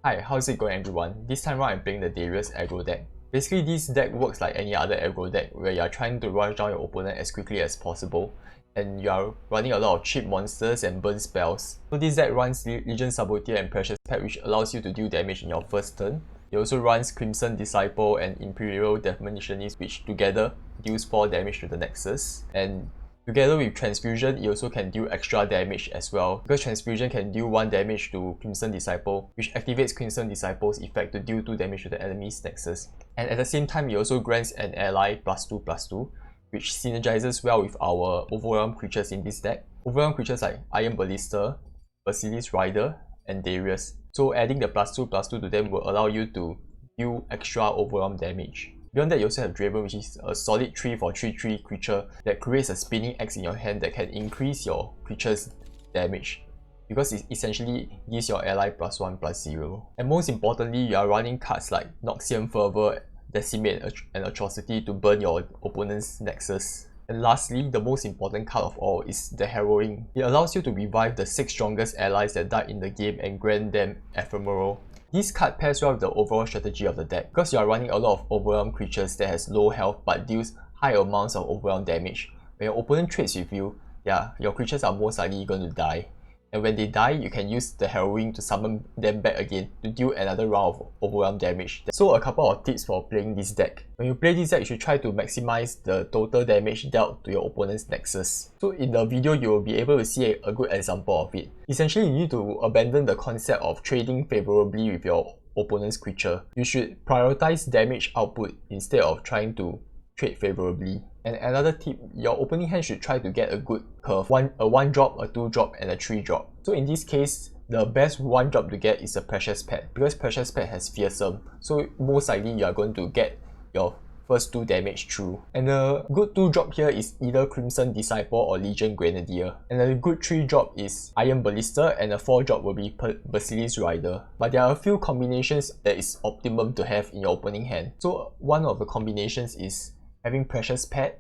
Hi, how's it going everyone? This time around I'm playing the Darius Aggro deck. Basically this deck works like any other aggro deck where you are trying to rush down your opponent as quickly as possible and you are running a lot of cheap monsters and burn spells. So this deck runs Legion Saboteur and Precious Pet, which allows you to deal damage in your first turn. It also runs Crimson Disciple and Imperial Demolitionist, which together deals 4 damage to the Nexus. And together with Transfusion, it also can deal extra damage as well, because Transfusion can deal 1 damage to Crimson Disciple, which activates Crimson Disciple's effect to deal 2 damage to the enemy's Nexus. And at the same time, it also grants an ally +2/+2, which synergizes well with our Overwhelm creatures in this deck. Overwhelm creatures like Iron Ballista, Basilisk Rider, and Darius. So adding the +2/+2 to them will allow you to deal extra Overwhelm damage. Beyond that, you also have Draven, which is a solid 3 for 3/3 creature that creates a spinning axe in your hand that can increase your creature's damage, because it essentially gives your ally +1/+0. And most importantly, you are running cards like Noxian Fervor, Decimate, and Atrocity to burn your opponent's Nexus. And lastly, the most important card of all is the Harrowing. It allows you to revive the 6 strongest allies that died in the game and grant them Ephemeral. This card pairs well with the overall strategy of the deck, because you are running a lot of Overwhelm creatures that has low health but deals high amounts of Overwhelm damage. When your opponent trades with you, your creatures are most likely going to die. And when they die, you can use the Harrowing to summon them back again to deal another round of Overwhelm damage. So a couple of tips for playing this deck. When you play this deck, you should try to maximize the total damage dealt to your opponent's Nexus. So in the video, you will be able to see a good example of it. Essentially, you need to abandon the concept of trading favorably with your opponent's creature. You should prioritize damage output instead of trying to trade favorably. And another tip, your opening hand should try to get a good curve, a 1-drop, a 2-drop, and a 3-drop. So in this case, the best 1-drop to get is a Precious Pet, because Precious Pet has Fearsome, so most likely you are going to get your first 2 damage through. And a good 2-drop here is either Crimson Disciple or Legion Grenadier. And a good 3-drop is Iron Ballista, and a 4-drop will be Basilisk Rider. But there are a few combinations that is optimum to have in your opening hand. So one of the combinations is having Precious Pet,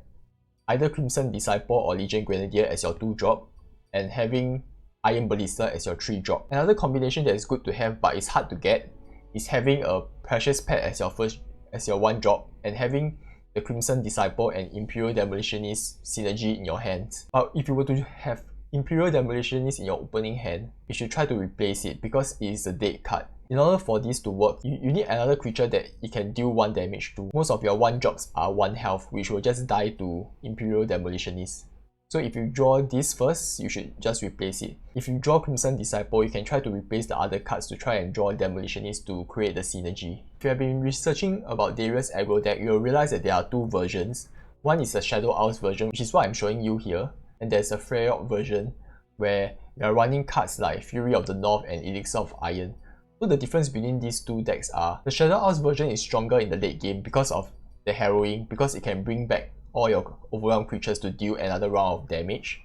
either Crimson Disciple or Legion Grenadier as your 2-drop, and having Iron Ballista as your 3-drop. Another combination that is good to have but is hard to get is having a Precious Pet as your 1-drop, and having the Crimson Disciple and Imperial Demolitionist synergy in your hands. But if you were to have Imperial Demolitionist in your opening hand, you should try to replace it because it is a dead card. In order for this to work, you need another creature that it can deal 1 damage to. Most of your 1-drops are 1 health, which will just die to Imperial Demolitionist. So if you draw this first, you should just replace it. If you draw Crimson Disciple, you can try to replace the other cards to try and draw Demolitionist to create the synergy. If you have been researching about Darius Aggro deck, you will realize that there are 2 versions. One is the Shadow Owls version, which is what I'm showing you here. And there's a Freyok version where you are running cards like Fury of the North and Elixir of Iron. So the difference between these 2 decks are, the Shadow Owls version is stronger in the late game because of the Harrowing, because it can bring back all your Overwhelm creatures to deal another round of damage.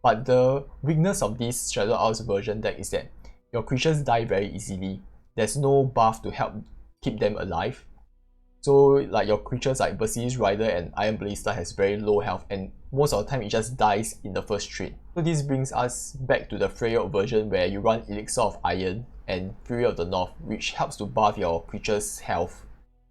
But the weakness of this Shadow Owls version deck is that your creatures die very easily. There's no buff to help keep them alive. So like your creatures like Basilisk Rider and Iron Ballista has very low health, and most of the time it just dies in the first trade. So this brings us back to the Freyok version where you run Elixir of Iron and Fury of the North, which helps to buff your creature's health.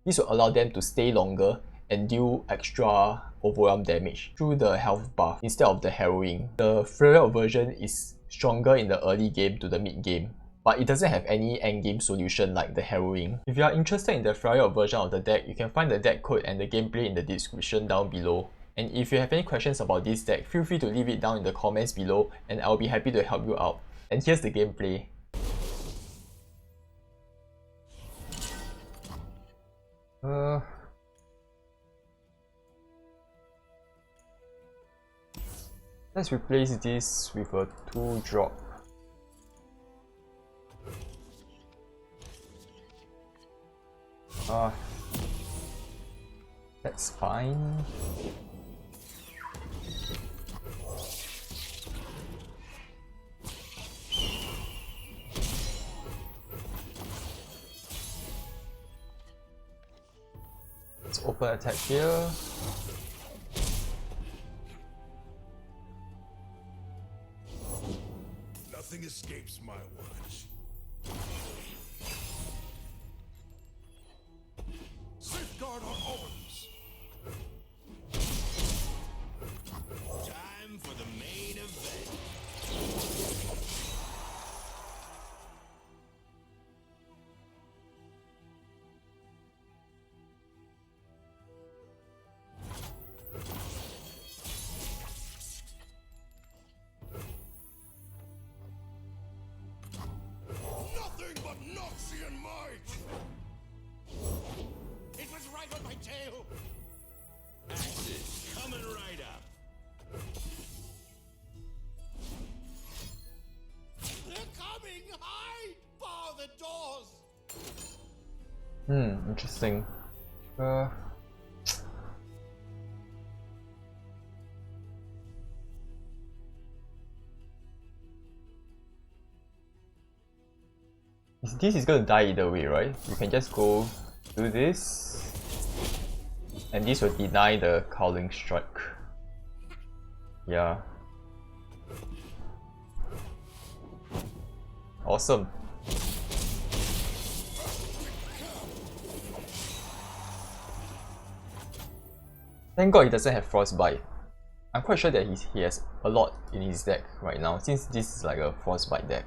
This will allow them to stay longer and deal extra Overwhelm damage through the health buff instead of the Harrowing. The Freyok version is stronger in the early game to the mid game, but it doesn't have any endgame solution like the Harrowing. If you are interested in the Freyok version of the deck, you can find the deck code and the gameplay in the description down below. And if you have any questions about this deck, feel free to leave it down in the comments below and I'll be happy to help you out. And here's the gameplay. Let's replace this with a 2-drop. That's fine. Let's open attack here. Nothing escapes my watch. Arcean might! It was right on my tail! Axes coming right up! They're coming! Hide! Bar the doors! Interesting. This is gonna die either way, right? You can just go do this, and this will deny the Cowling Strike. Yeah. Awesome. Thank God he doesn't have Frostbite. I'm quite sure that he has a lot in his deck right now, since this is like a Frostbite deck.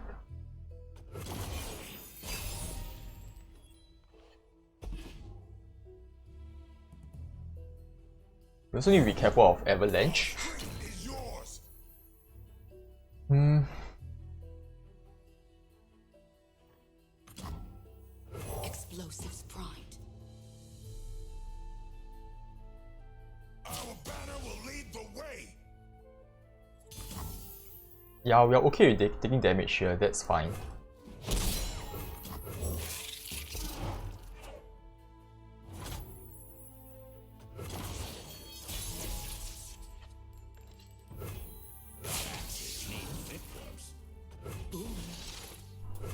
We also need to be careful of Avalanche. Explosives primed. Our banner will lead the way. Yeah, we are okay with taking damage here, that's fine.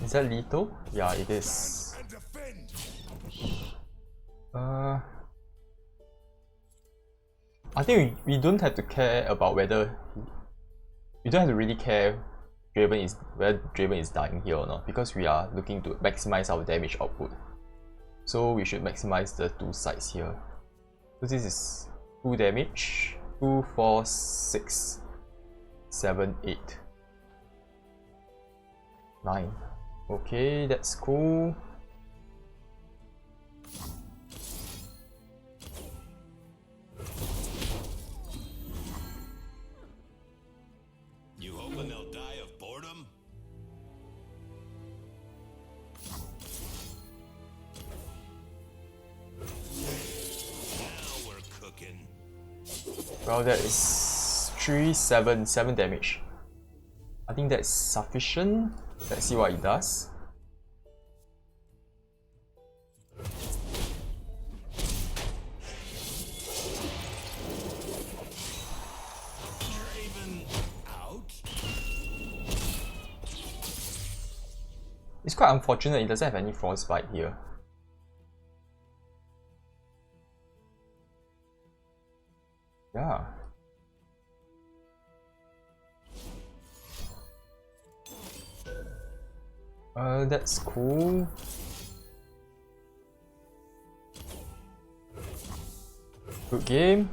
Is that lethal? Yeah, it is. I think we don't have to care about whether we don't have to really care whether Draven is dying here or not, because we are looking to maximize our damage output. So we should maximize the two sides here. So this is 2 damage, 2, 4, 6, 7, 8, 9. Okay, that's cool. You hoping they'll die of boredom? Now we're cooking. Well, that is 3, 7 damage. I think that's sufficient. Let's see what it does. Draven out? It's quite unfortunate it doesn't have any Frostbite here. Yeah. That's cool. Good game.